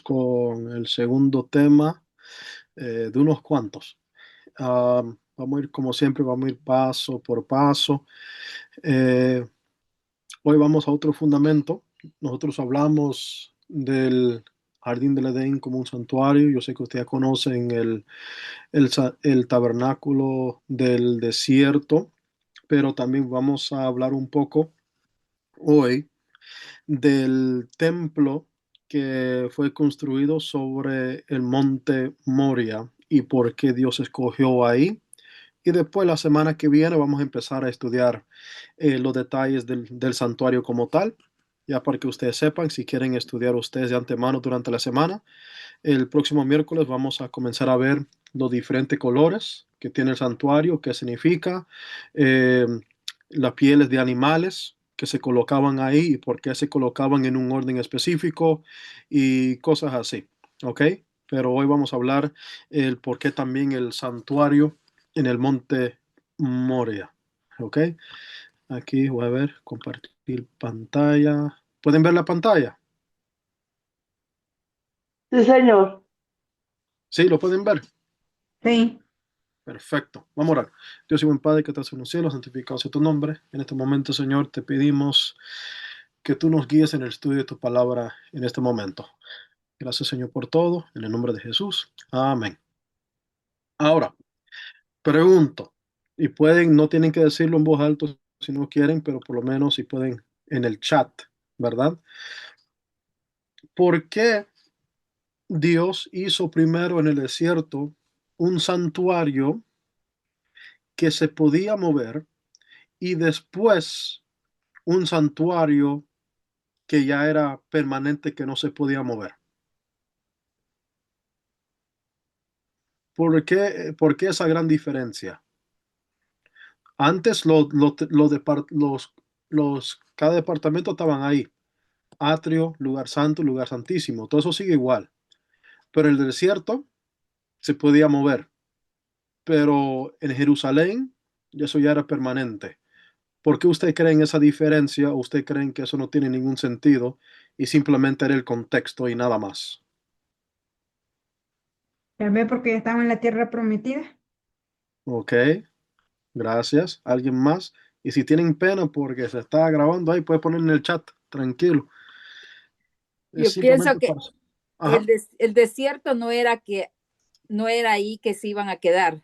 con el segundo tema de unos cuantos. Vamos a ir como siempre, vamos a ir paso por paso. Eh, Hoy vamos a otro fundamento. Nosotros hablamos del Jardín del Edén como un santuario. Yo sé que ustedes conocen el tabernáculo del desierto, pero también vamos a hablar un poco hoy del templo que fue construido sobre el monte Moria y por qué Dios escogió ahí. Y después la semana que viene vamos a empezar a estudiar los detalles del santuario como tal, ya para que ustedes sepan, si quieren estudiar ustedes de antemano durante la semana. El próximo miércoles vamos a comenzar a ver los diferentes colores que tiene el santuario, qué significa, eh, las pieles de animales que se colocaban ahí y por qué se colocaban en un orden específico y cosas así, ¿ok? Pero hoy vamos a hablar el por qué también el santuario en el monte Moria, ¿ok? Aquí voy a ver, compartir pantalla. ¿Pueden ver la pantalla? Sí, señor. Sí, lo pueden ver. Sí. Perfecto. Vamos a orar. Dios y buen Padre que estás en los cielos, santificado sea tu nombre. En este momento, Señor, te pedimos que tú nos guíes en el estudio de tu palabra en este momento. Gracias, Señor, por todo. En el nombre de Jesús. Amén. Ahora, pregunto, y pueden, no tienen que decirlo en voz alta si no quieren, pero por lo menos si pueden en el chat, ¿verdad? ¿Por qué Dios hizo primero en el desierto un santuario que se podía mover y después un santuario que ya era permanente, que no se podía mover? Por qué esa gran diferencia? Antes cada departamento estaban ahí. Atrio, lugar santo, lugar santísimo. Todo eso sigue igual. Pero el desierto se podía mover. Pero en Jerusalén, eso ya era permanente. ¿Por qué usted cree en esa diferencia o usted cree que eso no tiene ningún sentido y simplemente era el contexto y nada más? Tal vez porque ya estamos en la tierra prometida. Ok, gracias. ¿Alguien más? Y si tienen pena porque se está grabando ahí, puede poner en el chat, tranquilo. Es Yo pienso simplemente que para... Ajá, el desierto no era ahí que se iban a quedar.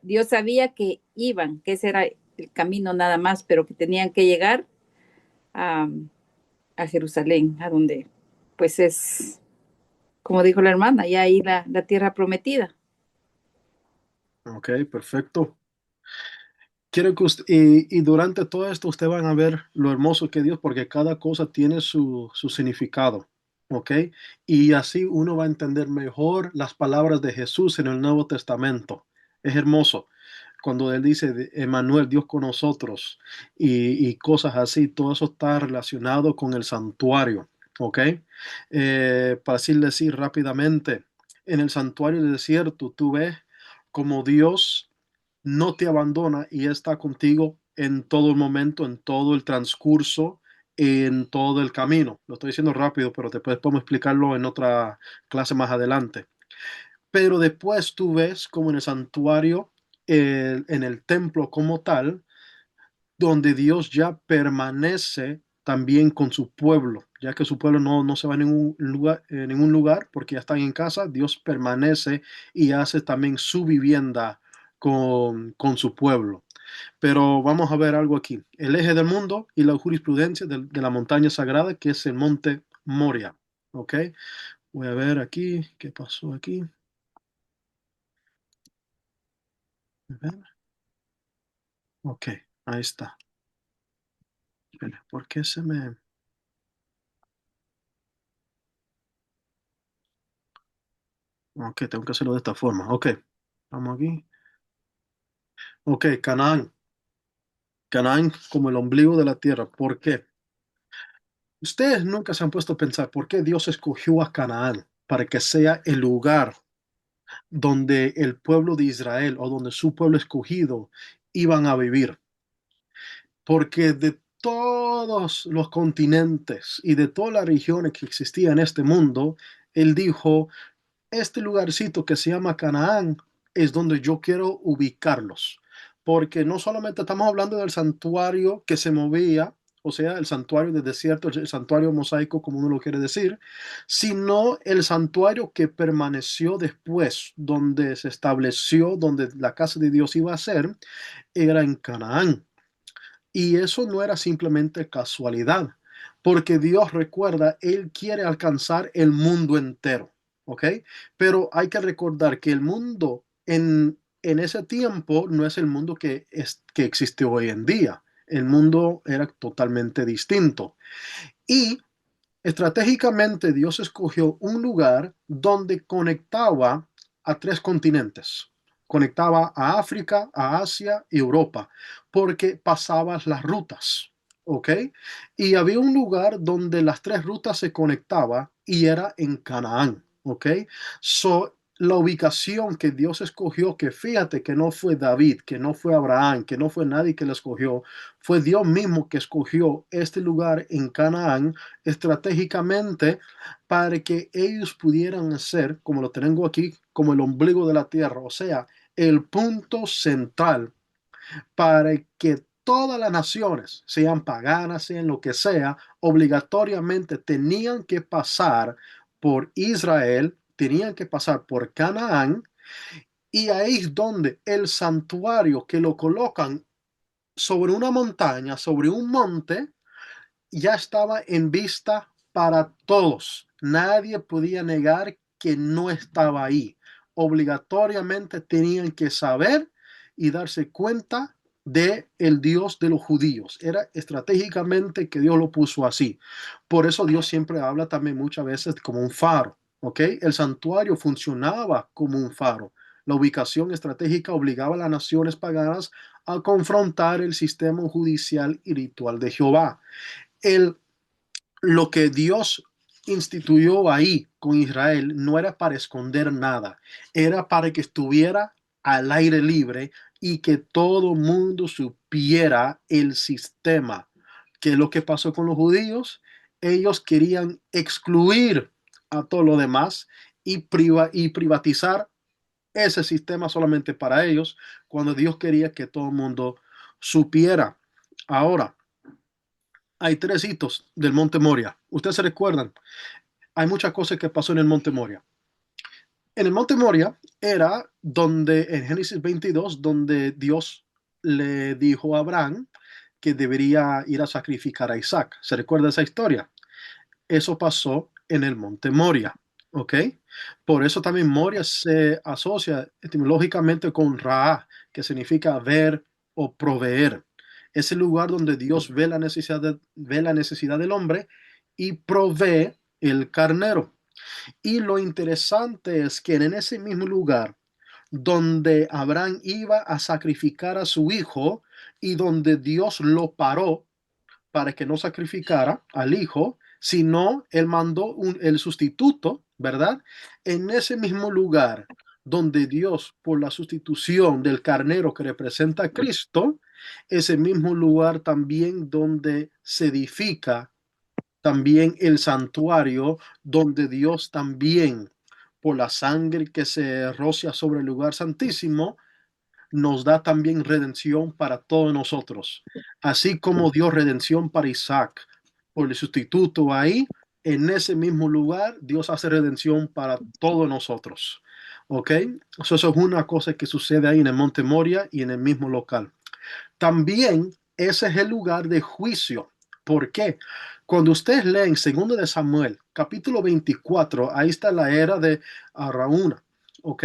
Dios sabía que iban, que ese era el camino nada más, pero que tenían que llegar a, a Jerusalén, a donde pues es, como dijo la hermana, ya ahí la tierra prometida. ok, perfecto. Quiero que y durante todo esto ustedes van a ver lo hermoso que es Dios, porque cada cosa tiene su significado, ¿ok? Y así uno va a entender mejor las palabras de Jesús en el Nuevo Testamento. Es hermoso cuando Él dice, Emmanuel, Dios con nosotros, y cosas así, todo eso está relacionado con el santuario, ¿ok? Para decir rápidamente, en el santuario del desierto tú ves como Dios no te abandona y está contigo en todo el momento, en todo el transcurso, en todo el camino. Lo estoy diciendo rápido, pero después podemos explicarlo en otra clase más adelante. Pero después tú ves como en el santuario, en el templo como tal, donde Dios ya permanece también con su pueblo, ya que su pueblo no se va a ningún lugar porque ya están en casa. Dios permanece y hace también su vivienda con su pueblo. Pero vamos a ver algo aquí. El eje del mundo y la jurisprudencia de la montaña sagrada, que es el monte Moria. ¿Ok? Voy a ver aquí, ¿qué pasó aquí? A ver. Ok, ahí está. Espera, ¿por qué se me...? Ok, tengo que hacerlo de esta forma. Ok, vamos aquí. Ok, Canaán. Canaán como el ombligo de la tierra. ¿Por qué? Ustedes nunca se han puesto a pensar por qué Dios escogió a Canaán para que sea el lugar donde el pueblo de Israel o donde su pueblo escogido iban a vivir. Porque de todos los continentes y de todas las regiones que existían en este mundo, Él dijo, este lugarcito que se llama Canaán es donde yo quiero ubicarlos, porque no solamente estamos hablando del santuario que se movía, o sea, el santuario del desierto, el santuario mosaico, como uno lo quiere decir, sino el santuario que permaneció después, donde se estableció, donde la casa de Dios iba a ser, era en Canaán. Y eso no era simplemente casualidad, porque Dios recuerda, Él quiere alcanzar el mundo entero, ¿ok? Pero hay que recordar que el mundo en ese tiempo no es el mundo que existe hoy en día. El mundo era totalmente distinto. Y estratégicamente Dios escogió un lugar donde conectaba a tres continentes. Conectaba a África, a Asia y Europa, porque pasabas las rutas, ¿ok? Y había un lugar donde las tres rutas se conectaban y era en Canaán, ¿ok? So, la ubicación que Dios escogió, que fíjate que no fue David, que no fue Abraham, que no fue nadie que lo escogió, fue Dios mismo que escogió este lugar en Canaán estratégicamente para que ellos pudieran ser, como lo tengo aquí, como el ombligo de la tierra, o sea, el punto central para que todas las naciones, sean paganas, sean lo que sea, obligatoriamente tenían que pasar por Israel, tenían que pasar por Canaán, y ahí es donde el santuario que lo colocan sobre una montaña, sobre un monte, ya estaba en vista para todos. Nadie podía negar que no estaba ahí. Obligatoriamente tenían que saber y darse cuenta de el Dios de los judíos. Era estratégicamente que Dios lo puso así. Por eso Dios siempre habla también muchas veces como un faro, ¿ok? El santuario funcionaba como un faro. La ubicación estratégica obligaba a las naciones paganas a confrontar el sistema judicial y ritual de Jehová. El, lo que Dios instituyó ahí con Israel no era para esconder nada, era para que estuviera al aire libre y que todo mundo supiera el sistema. ¿Qué es lo que pasó con los judíos? Ellos querían excluir a todo lo demás y privatizar ese sistema solamente para ellos, cuando Dios quería que todo el mundo supiera. Ahora, hay tres hitos del Monte Moria. Ustedes se recuerdan, hay muchas cosas que pasó en el Monte Moria. En el Monte Moria era donde, en Génesis 22, donde Dios le dijo a Abraham que debería ir a sacrificar a Isaac. ¿Se recuerda esa historia? Eso pasó en el Monte Moria, ¿ok? Por eso también Moria se asocia etimológicamente con Ra, que significa ver o proveer. Es el lugar donde Dios ve la necesidad del hombre y provee el carnero. Y lo interesante es que en ese mismo lugar donde Abraham iba a sacrificar a su hijo y donde Dios lo paró para que no sacrificara al hijo, sino él mandó el sustituto, ¿verdad? En ese mismo lugar donde Dios, por la sustitución del carnero que representa a Cristo, ese mismo lugar también donde se edifica también el santuario, donde Dios también, por la sangre que se rocía sobre el lugar santísimo, nos da también redención para todos nosotros. Así como dio redención para Isaac por el sustituto ahí, en ese mismo lugar Dios hace redención para todos nosotros. ¿Ok? Eso es una cosa que sucede ahí en el Monte Moria y en el mismo local. También ese es el lugar de juicio. ¿Por qué? Cuando ustedes leen 2 de Samuel, capítulo 24, ahí está la era de Araúna, ¿ok?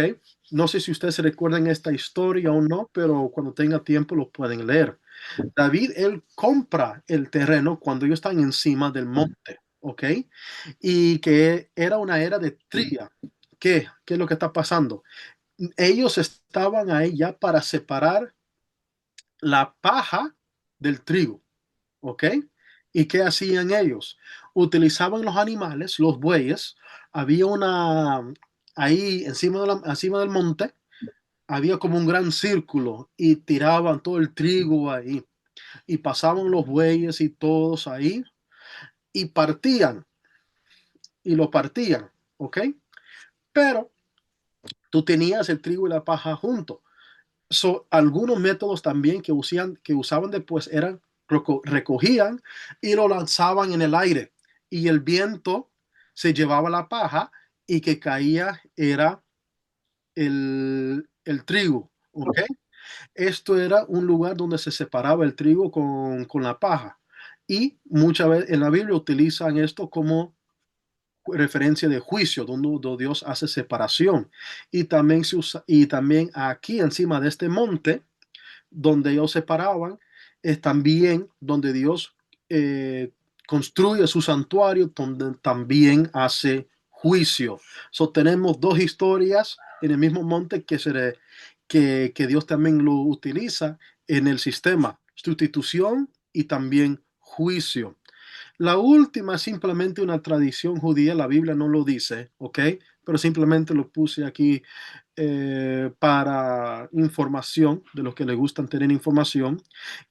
No sé si ustedes se recuerdan esta historia o no, pero cuando tenga tiempo lo pueden leer. David, él compra el terreno cuando ellos están encima del monte, ¿ok? Y que era una era de tría. ¿Qué es lo que está pasando? Ellos estaban ahí ya para separar la paja del trigo, ¿ok? ¿Y qué hacían ellos? Utilizaban los animales, los bueyes, había ahí encima del monte, había como un gran círculo y tiraban todo el trigo ahí y pasaban los bueyes y todos ahí y partían y lo partían, ¿ok? Pero tú tenías el trigo y la paja juntos. Algunos métodos también que usaban después eran recogían y lo lanzaban en el aire y el viento se llevaba la paja y que caía era el trigo, ¿ok? Esto era un lugar donde se separaba el trigo con la paja y muchas veces en la Biblia utilizan esto como referencia de juicio, donde Dios hace separación. Y también, y también aquí encima de este monte, donde ellos se paraban, es también donde Dios construye su santuario, donde también hace juicio. So, tenemos dos historias en el mismo monte que Dios también lo utiliza en el sistema, sustitución y también juicio. La última es simplemente una tradición judía, la Biblia no lo dice, ¿ok? Pero simplemente lo puse aquí para información de los que les gustan tener información,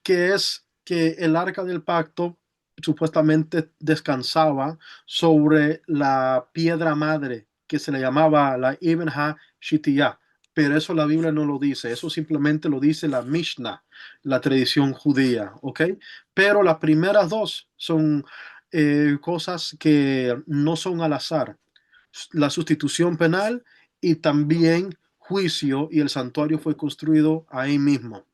que es que el arca del pacto supuestamente descansaba sobre la piedra madre que se le llamaba la Ibn HaShitiyah, pero eso la Biblia no lo dice, eso simplemente lo dice la Mishnah, la tradición judía, ¿ok? Pero las primeras dos son cosas que no son al azar, la sustitución penal y también juicio, y el santuario fue construido ahí mismo.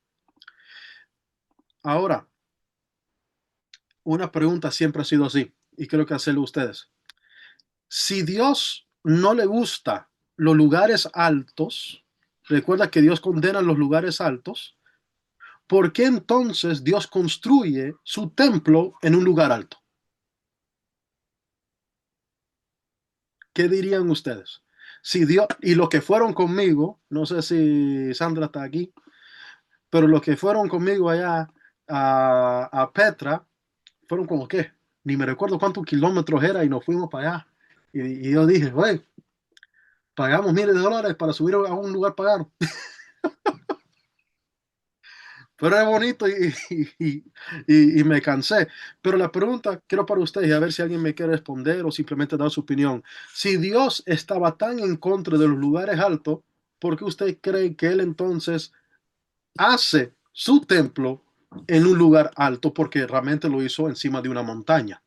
Ahora, una pregunta siempre ha sido así, y creo que hacerlo ustedes. Si Dios no le gusta los lugares altos, recuerda que Dios condena los lugares altos, ¿por qué entonces Dios construye su templo en un lugar alto? ¿Qué dirían ustedes? Si Dios, y los que fueron conmigo, no sé si Sandra está aquí, pero los que fueron conmigo allá a Petra, fueron como qué, ni me recuerdo cuántos kilómetros era y nos fuimos para allá. Y yo dije, güey, pagamos miles de dólares para subir a un lugar pagano. Pero es bonito y me cansé. Pero la pregunta quiero para ustedes, a ver si alguien me quiere responder o simplemente dar su opinión. Si Dios estaba tan en contra de los lugares altos, ¿por qué usted cree que Él entonces hace su templo en un lugar alto? Porque realmente lo hizo encima de una montaña.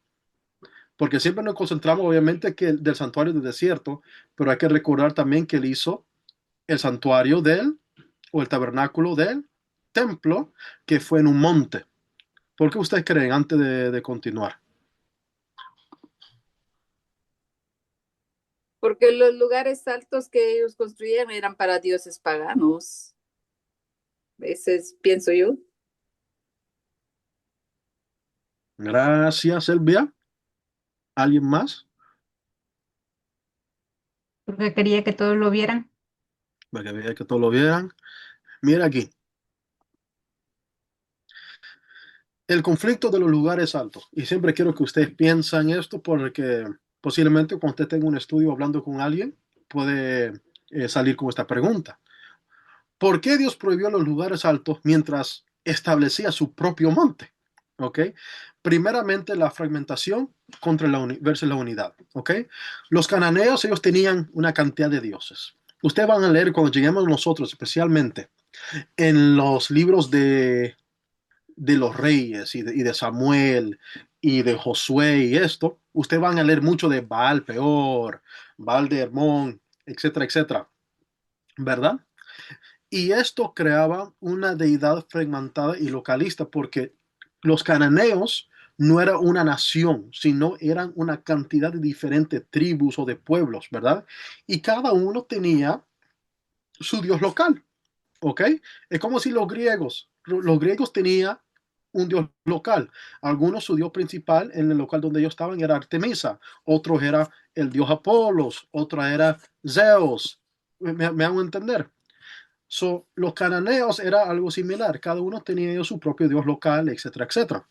Porque siempre nos concentramos obviamente que del santuario del desierto, pero hay que recordar también que Él hizo el santuario o el tabernáculo del templo, que fue en un monte. ¿Por qué ustedes creen antes de continuar? Porque los lugares altos que ellos construían eran para dioses paganos. Ese es, pienso yo. Gracias, Elvia. ¿Alguien más? Porque quería que todos lo vieran. Para que vean que todos lo vieran. Mira aquí. El conflicto de los lugares altos. Y siempre quiero que ustedes piensen esto porque posiblemente cuando usted tenga un estudio hablando con alguien, puede salir con esta pregunta. ¿Por qué Dios prohibió los lugares altos mientras establecía su propio monte? ¿Ok? Primeramente, la fragmentación contra versus la unidad. ¿Ok? Los cananeos, ellos tenían una cantidad de dioses. Ustedes van a leer cuando lleguemos nosotros, especialmente en los libros de los reyes y de Samuel y de Josué y esto, ustedes van a leer mucho de Baal Peor, Baal de Hermón, etcétera, etcétera. ¿Verdad? Y esto creaba una deidad fragmentada y localista porque los cananeos no era una nación, sino eran una cantidad de diferentes tribus o de pueblos, ¿verdad? Y cada uno tenía su dios local, ¿ok? Es como si los griegos tenían un dios local. Algunos su dios principal en el local donde ellos estaban era Artemisa, otros era el dios Apolos, otra era Zeus. ¿Me hago entender? So, los cananeos era algo similar, cada uno tenía su propio dios local, etcétera, etcétera.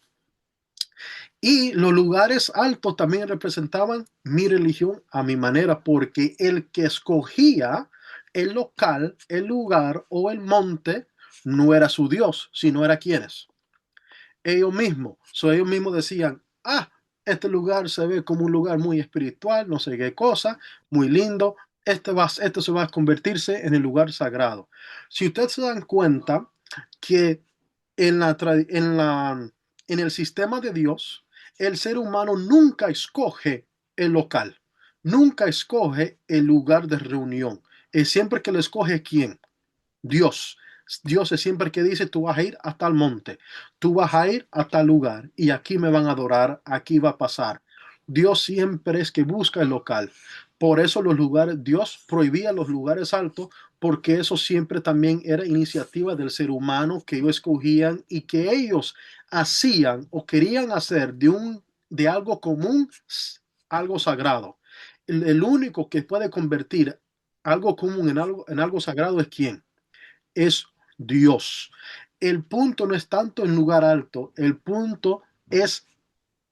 Y los lugares altos también representaban mi religión a mi manera, porque el que escogía el local, el lugar o el monte no era su dios, sino era quienes. Ellos mismos. So, ellos mismos decían, ah, este lugar se ve como un lugar muy espiritual, no sé qué cosa, muy lindo. Esto se va a convertirse en el lugar sagrado. Si ustedes se dan cuenta que en en el sistema de Dios, el ser humano nunca escoge el local, nunca escoge el lugar de reunión. Es siempre que lo escoge quién. Dios. Dios es siempre que dice, tú vas a ir hasta el monte, tú vas a ir a tal lugar y aquí me van a adorar, aquí va a pasar. Dios siempre es que busca el local. Por eso Dios prohibía los lugares altos, porque eso siempre también era iniciativa del ser humano que ellos escogían y que ellos hacían o querían hacer de algo común, algo sagrado. El único que puede convertir algo común en algo sagrado es quién, es Dios. El punto no es tanto en lugar alto, el punto es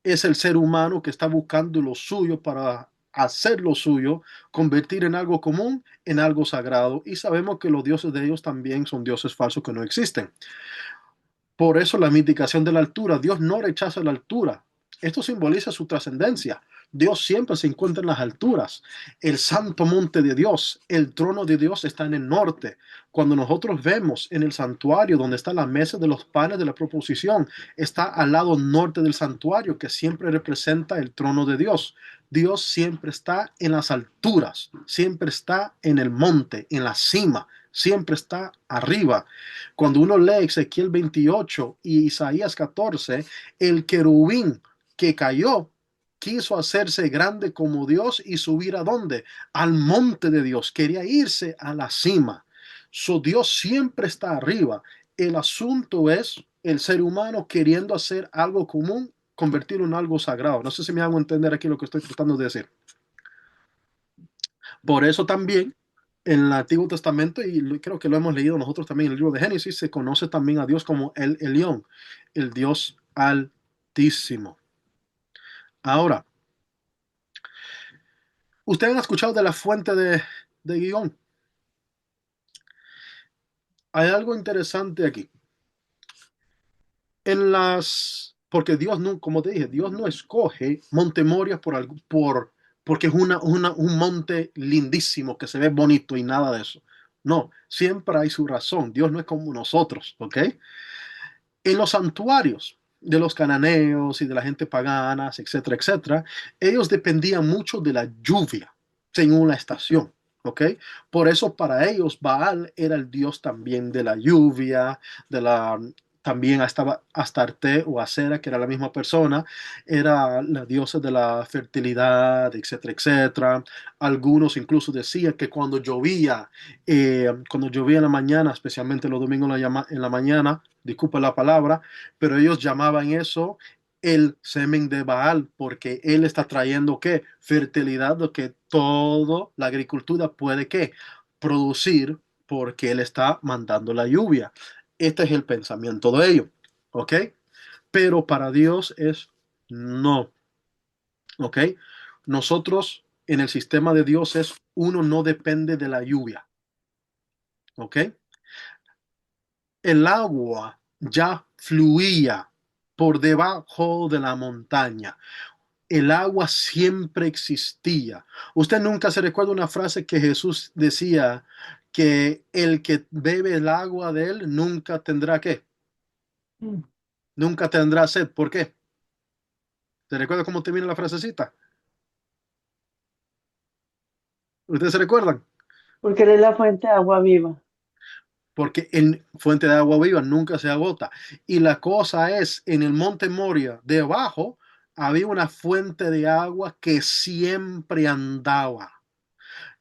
el ser humano que está buscando lo suyo para hacer lo suyo, convertir en algo común, en algo sagrado. Y sabemos que los dioses de ellos también son dioses falsos que no existen. Por eso la mitigación de la altura. Dios no rechaza la altura. Esto simboliza su trascendencia. Dios siempre se encuentra en las alturas. El santo monte de Dios, el trono de Dios está en el norte. Cuando nosotros vemos en el santuario donde está la mesa de los panes de la proposición, está al lado norte del santuario que siempre representa el trono de Dios. Dios siempre está en las alturas, siempre está en el monte, en la cima, siempre está arriba. Cuando uno lee Ezequiel 28 y Isaías 14, el querubín que cayó quiso hacerse grande como Dios y subir a dónde? Al monte de Dios. Quería irse a la cima. Dios siempre está arriba. El asunto es el ser humano queriendo hacer algo común, convertirlo en algo sagrado. No sé si me hago entender aquí lo que estoy tratando de decir. Por eso también en el Antiguo Testamento, y creo que lo hemos leído nosotros también en el libro de Génesis, se conoce también a Dios como el Elión, el Dios Altísimo. Ahora, ¿ustedes han escuchado de la fuente de Gihón? Hay algo interesante aquí. Porque Dios no, como te dije, Dios no escoge Monte Moria porque es un monte lindísimo que se ve bonito y nada de eso. No, siempre hay su razón. Dios no es como nosotros, ¿ok? En los santuarios de los cananeos y de la gente pagana, etcétera, etcétera, ellos dependían mucho de la lluvia según la estación. ¿Ok? Por eso para ellos Baal era el dios también de la lluvia, de la, también estaba Astarte o Acera, que era la misma persona, era la diosa de la fertilidad, etcétera, etcétera. Algunos incluso decían que cuando llovía en la mañana, especialmente los domingos en la mañana, disculpa la palabra, pero ellos llamaban eso el semen de Baal, porque él está trayendo ¿qué? Fertilidad, lo que toda la agricultura puede ¿qué? Producir, porque él está mandando la lluvia. Este es el pensamiento de ellos, ¿ok? Pero para Dios es no, ¿ok? Nosotros en el sistema de Dios es uno no depende de la lluvia, ¿ok? El agua ya fluía por debajo de la montaña. El agua siempre existía. Usted nunca se recuerda una frase que Jesús decía que el que bebe el agua de él nunca tendrá qué, Mm. nunca tendrá sed. ¿Por qué? ¿Se recuerda cómo termina la frasecita? ¿Ustedes se recuerdan? Porque Él es la fuente de agua viva. Porque en fuente de agua viva nunca se agota. Y la cosa es, en el monte Moria, debajo, había una fuente de agua que siempre andaba.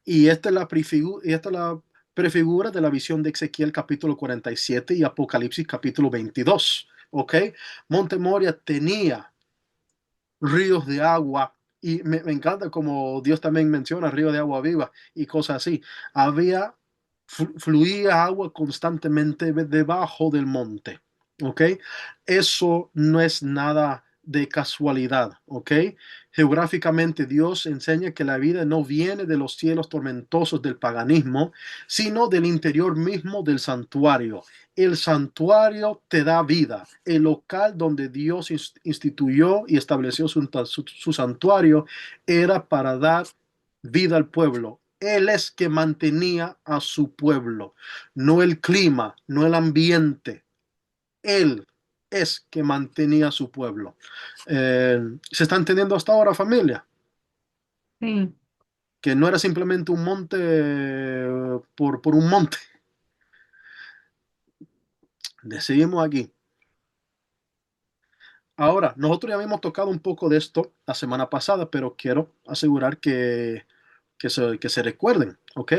Y esta es la prefigura de la visión de Ezequiel capítulo 47 y Apocalipsis capítulo 22. ¿Ok? Monte Moria tenía ríos de agua y me encanta como Dios también menciona río de agua viva y cosas así. Había, fluía agua constantemente debajo del monte. ¿Ok? Eso no es nada de casualidad. ¿Ok? Geográficamente, Dios enseña que la vida no viene de los cielos tormentosos del paganismo, sino del interior mismo del santuario. El santuario te da vida. El local donde Dios instituyó y estableció su santuario era para dar vida al pueblo. Él es que mantenía a su pueblo, no el clima, no el ambiente. Él es que mantenía a su pueblo. ¿Se está entendiendo hasta ahora, familia? Sí, Que no era simplemente un monte por un monte. Seguimos aquí. Ahora, nosotros ya habíamos tocado un poco de esto la semana pasada, pero quiero asegurar que se recuerden, ¿ok?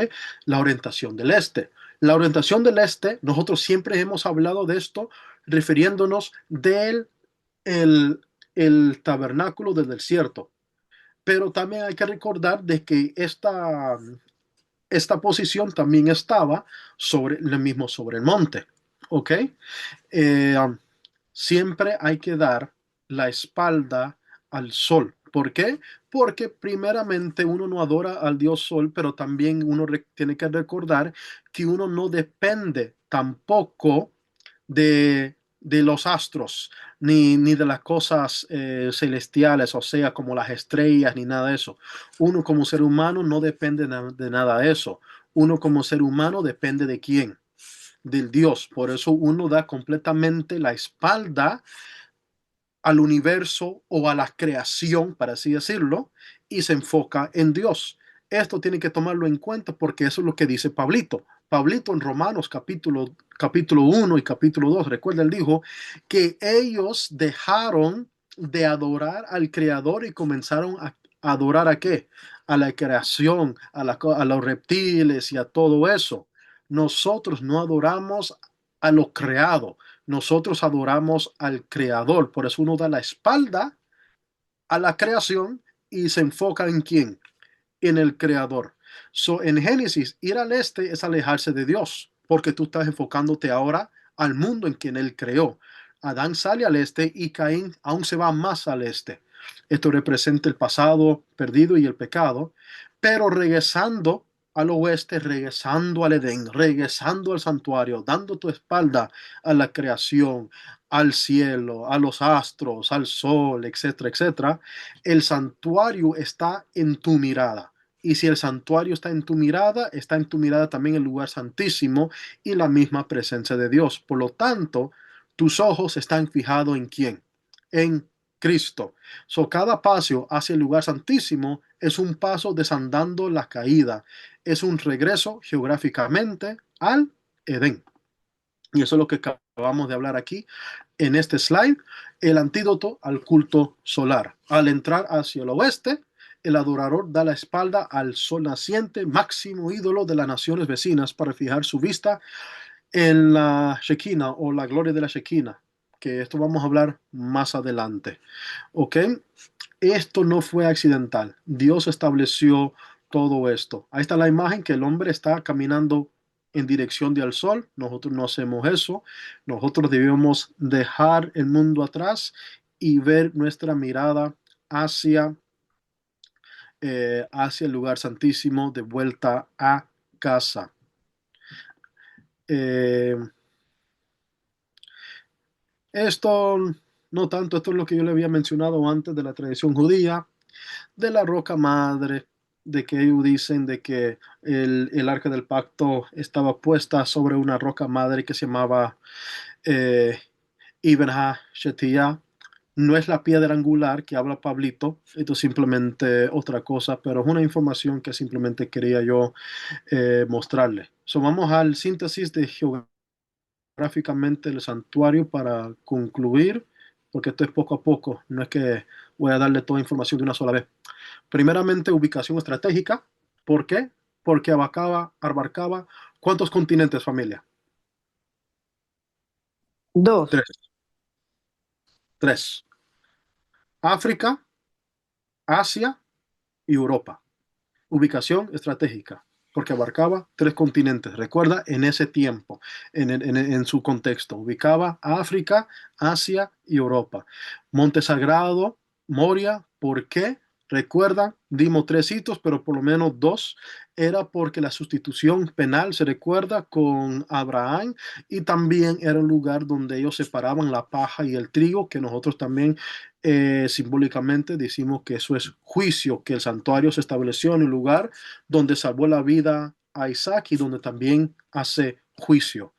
La orientación del este. La orientación del este, nosotros siempre hemos hablado de esto refiriéndonos del el, el tabernáculo del desierto. Pero también hay que recordar de que esta posición también estaba sobre lo mismo sobre el monte, ¿ok? Um, Siempre hay que dar la espalda al sol. ¿Por qué? Porque primeramente uno no adora al dios sol, pero también uno tiene que recordar que uno no depende tampoco de los astros, ni de las cosas celestiales, o sea, como las estrellas, ni nada de eso. Uno como ser humano no depende de nada de eso. Uno como ser humano depende de quién, del Dios. Por eso uno da completamente la espalda al universo o a la creación, para así decirlo, y se enfoca en Dios. Esto tiene que tomarlo en cuenta porque eso es lo que dice Pablito. Pablito en Romanos capítulo 1 y capítulo 2, recuerda, él dijo que ellos dejaron de adorar al Creador y comenzaron a adorar a qué? A la creación, a los reptiles y a todo eso. Nosotros no adoramos a lo creado, nosotros adoramos al creador. Por eso uno da la espalda a la creación y se enfoca en quién, en el creador. En Génesis, ir al este es alejarse de Dios, porque tú estás enfocándote ahora al mundo en quien él creó. Adán sale al este y Caín aún se va más al este. Esto representa el pasado perdido y el pecado, pero regresando al oeste, regresando al Edén, regresando al santuario, dando tu espalda a la creación, al cielo, a los astros, al sol, etcétera, etcétera, el santuario está en tu mirada. Y si el santuario está en tu mirada también el lugar santísimo y la misma presencia de Dios. Por lo tanto, tus ojos están fijados en quién, en Cristo. Cada paso hacia el lugar santísimo es un paso desandando la caída, es un regreso geográficamente al Edén. Y eso es lo que acabamos de hablar aquí en este slide, el antídoto al culto solar. Al entrar hacia el oeste, el adorador da la espalda al sol naciente, máximo ídolo de las naciones vecinas, para fijar su vista en la Shekinah o la gloria de la Shekinah, que esto vamos a hablar más adelante. ¿Ok? Esto no fue accidental. Dios estableció todo esto. Ahí está la imagen que el hombre está caminando en dirección del sol. Nosotros no hacemos eso. Nosotros debemos dejar el mundo atrás y ver nuestra mirada hacia, hacia el lugar santísimo, de vuelta a casa. Eh, Esto no tanto, esto es lo que yo le había mencionado antes de la tradición judía, de la roca madre, de que ellos dicen de que el arca del pacto estaba puesta sobre una roca madre que se llamaba eh, Ibn ha-Shetiyah. No es la piedra angular que habla Pablito, esto es simplemente otra cosa, pero es una información que simplemente quería yo mostrarle. Vamos al síntesis de geográficamente el santuario para concluir, porque esto es poco a poco, no es que voy a darle toda información de una sola vez. Primeramente, ubicación estratégica. ¿Por qué? Porque abarcaba ¿cuántos continentes, familia? Dos. Tres. Tres. África, Asia y Europa. Ubicación estratégica, porque abarcaba tres continentes. Recuerda, en ese tiempo, en su contexto, ubicaba África, Asia y Europa. Monte Sagrado, Moria, ¿por qué? Recuerda, dimos 3 hitos, pero por lo menos 2 era porque la sustitución penal se recuerda con Abraham y también era un lugar donde ellos separaban la paja y el trigo, que nosotros también simbólicamente decimos que eso es juicio, que el santuario se estableció en un lugar donde salvó la vida a Isaac y donde también hace juicio.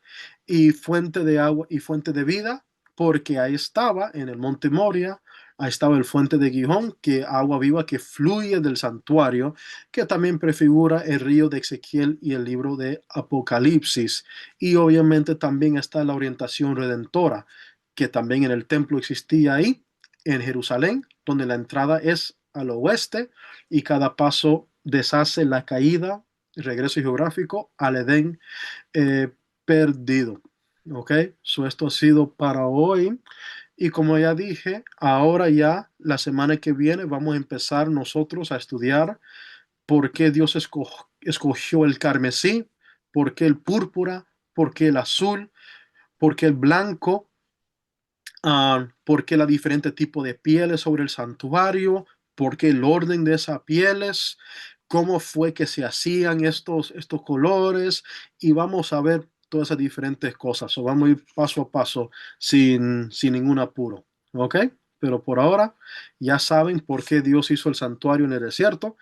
Y fuente de agua y fuente de vida, porque ahí estaba en el monte Moria. Ahí estaba el fuente de Gihón, que agua viva que fluye del santuario, que también prefigura el río de Ezequiel y el libro de Apocalipsis. Y obviamente también está la orientación redentora, que también en el templo existía ahí, en Jerusalén, donde la entrada es al oeste y cada paso deshace la caída, regreso geográfico al Edén eh, perdido. ¿Ok? Esto ha sido para hoy. Y como ya dije, ahora ya la semana que viene vamos a empezar nosotros a estudiar por qué Dios escogió el carmesí, por qué el púrpura, por qué el azul, por qué el blanco, por qué la diferente tipo de pieles sobre el santuario, por qué el orden de esas pieles, cómo fue que se hacían estos colores y vamos a ver todas esas diferentes cosas. O vamos a ir paso a paso sin ningún apuro. ¿Ok? Pero por ahora ya saben por qué Dios hizo el santuario en el desierto,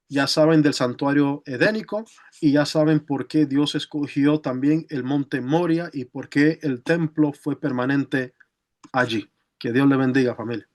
ya saben del santuario edénico y ya saben por qué Dios escogió también el monte Moria y por qué el templo fue permanente allí. Que Dios le bendiga, familia.